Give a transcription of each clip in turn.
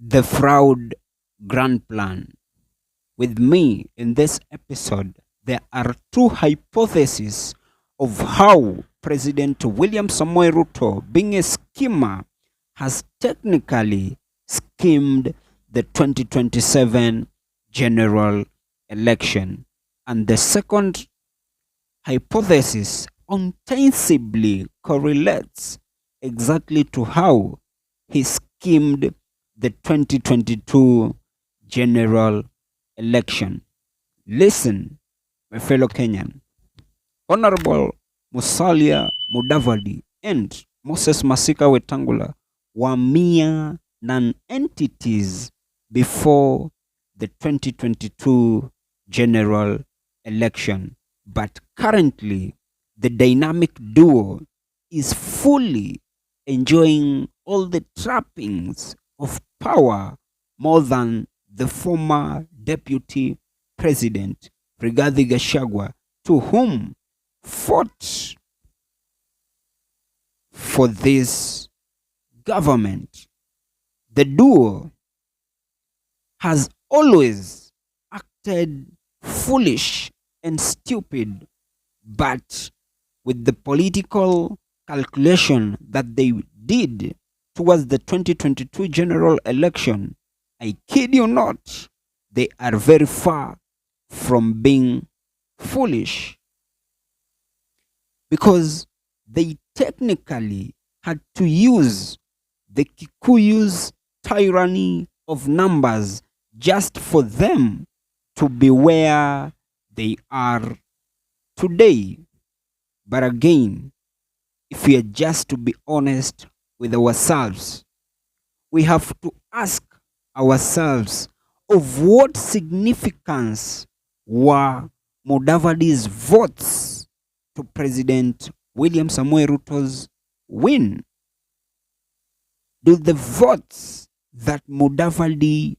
The fraud grand plan. With me in this episode, there are two hypotheses of how President William Samoei Ruto, being a schemer, has technically schemed the 2027 general election. And the second hypothesis ostensibly correlates exactly to how he schemed the 2022 general election. Listen, my fellow Kenyan. Honorable Musalia Mudavadi and Moses Masika Wetangula were mere non-entities before the 2022 general election. But currently, the dynamic duo is fully enjoying all the trappings of power more than the former deputy president, Rigathi Gachagua, to whom fought for this government. The duo has always acted foolish and stupid, but with the political calculation that they did towards the 2022 general election, I kid you not, they are very far from being foolish because they technically had to use the Kikuyu's tyranny of numbers just for them to be where they are today. But again, if we are just to be honest with ourselves, we have to ask ourselves of what significance were Mudavadi's votes to President William Samoei Ruto's win? Do the votes that Mudavadi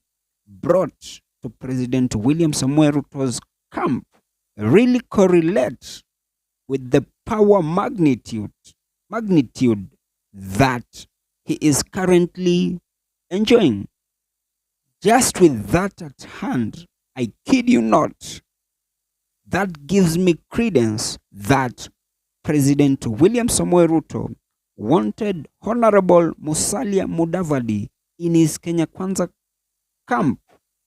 brought to President William Samoei Ruto's camp really correlate with the power magnitude that he is currently enjoying? Just with that at hand, I kid you not, that gives me credence that President William Samoei Ruto wanted Honorable Musalia Mudavadi in his Kenya Kwanza camp,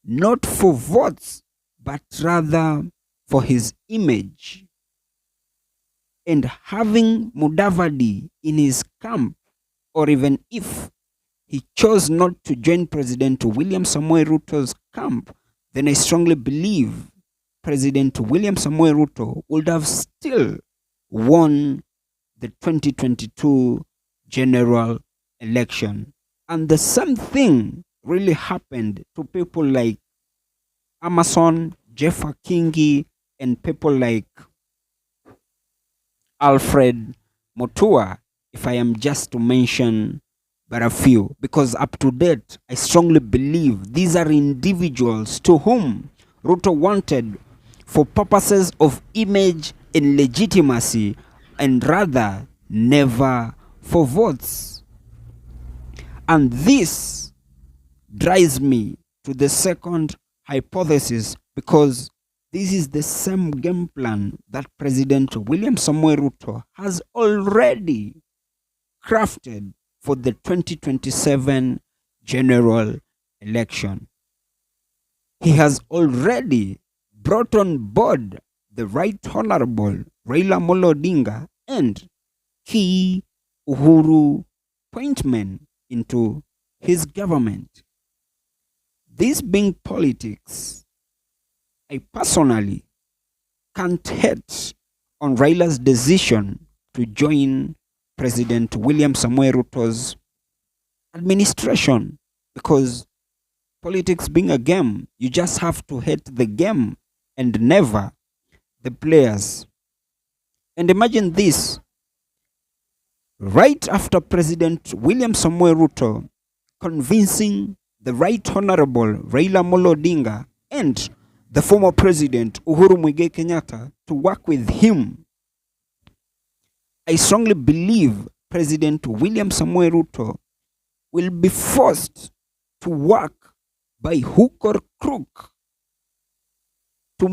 not for votes, but rather for his image. And having Mudavadi in his camp, or even if he chose not to join President William Samoei Ruto's camp, then I strongly believe President William Samoei Ruto would have still won the 2022 general election. And the same thing really happened to people like Amason, Jeff Kingi, and people like Alfred Mutua, if I am just to mention but a few, because up to date, I strongly believe these are individuals to whom Ruto wanted for purposes of image and legitimacy, and rather never for votes. And this drives me to the second hypothesis, because this is the same game plan that President William Samoei Ruto has already crafted for the 2027 general election. He has already brought on board the Right Honorable Raila Amolo Odinga and key Uhuru appointment into his government. This being politics, I personally can't hate on Raila's decision to join President William Samoei Ruto's administration, because politics being a game, you just have to hate the game and never the players. And imagine this, right after President William Samoei Ruto convincing the Right Honorable Raila Amolo Odinga and the former President Uhuru Muigai Kenyatta to work with him, I strongly believe President William Samoei Ruto will be forced to work by hook or crook to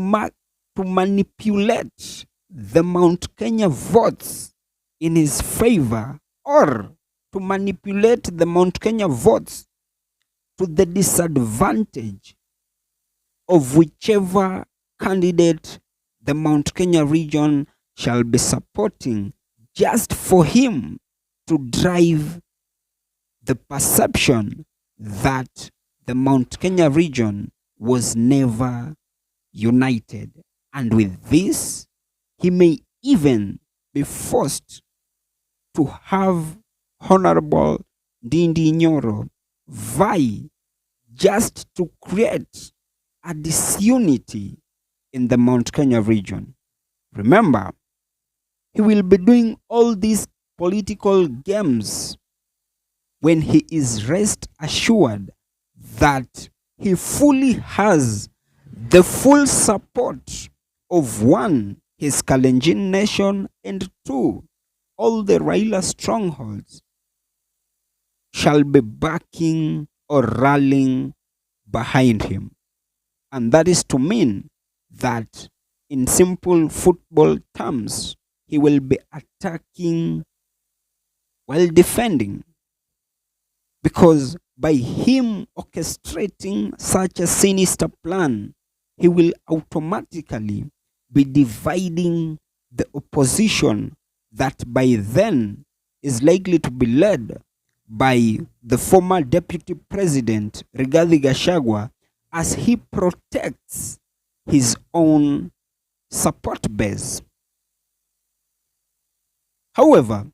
manipulate the Mount Kenya votes in his favor, or to manipulate the Mount Kenya votes to the disadvantage of whichever candidate the Mount Kenya region shall be supporting, just for him to drive the perception that the Mount Kenya region was never united. And with this, he may even be forced to have Honorable Ndindi Nyoro vie just to create a disunity in the Mount Kenya region. Remember, he will be doing all these political games when he is rest assured that he fully has the full support of, one, his Kalenjin nation, and two, all the Raila strongholds shall be backing or rallying behind him. And that is to mean that, in simple football terms, he will be attacking while defending. Because by him orchestrating such a sinister plan, he will automatically be dividing the opposition that by then is likely to be led by the former Deputy President Rigathi Gachagua, as he protects his own support base. However,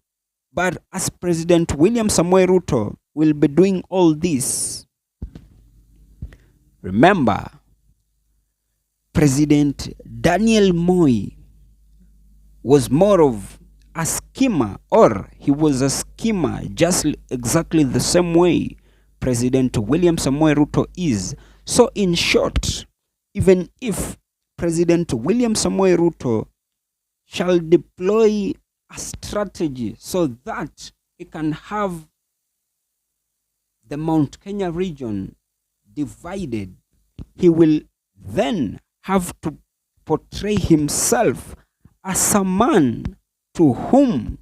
but as President William Samoei Ruto will be doing all this, remember, President Daniel Moi was more of a schemer, or he was a schemer just exactly the same way President William Samoei Ruto is. So in short, even if President William Samoei Ruto shall deploy a strategy so that he can have the Mount Kenya region divided, he will then have to portray himself as a man to whom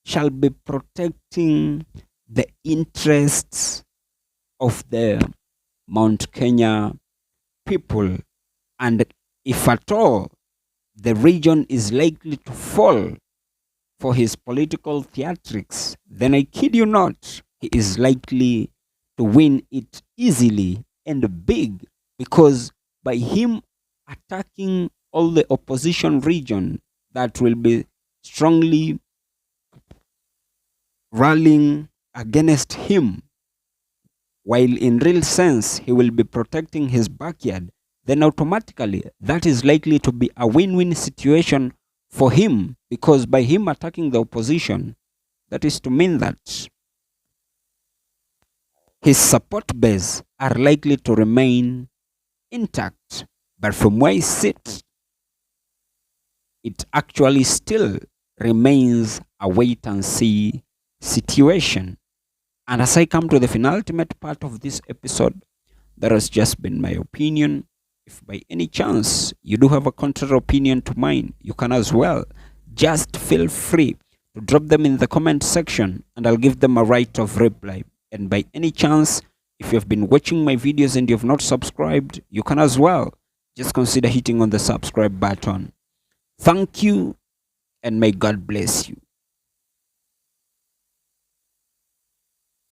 shall be protecting the interests of the Mount Kenya people. And if at all the region is likely to fall for his political theatrics, then I kid you not, he is likely to win it easily and big, because by him attacking all the opposition region that will be strongly rallying against him, while in real sense he will be protecting his backyard, then automatically that is likely to be a win-win situation for him, because by him attacking the opposition, that is to mean that his support base are likely to remain intact. But from where he sits, it actually still remains a wait and see situation. And as I come to the penultimate part of this episode, that has just been my opinion. If by any chance you do have a contrary opinion to mine, you can as well. Just feel free to drop them in the comment section and I'll give them a right of reply. And by any chance, if you've been watching my videos and you've not subscribed, you can as well. Just consider hitting on the subscribe button. Thank you, and may God bless you.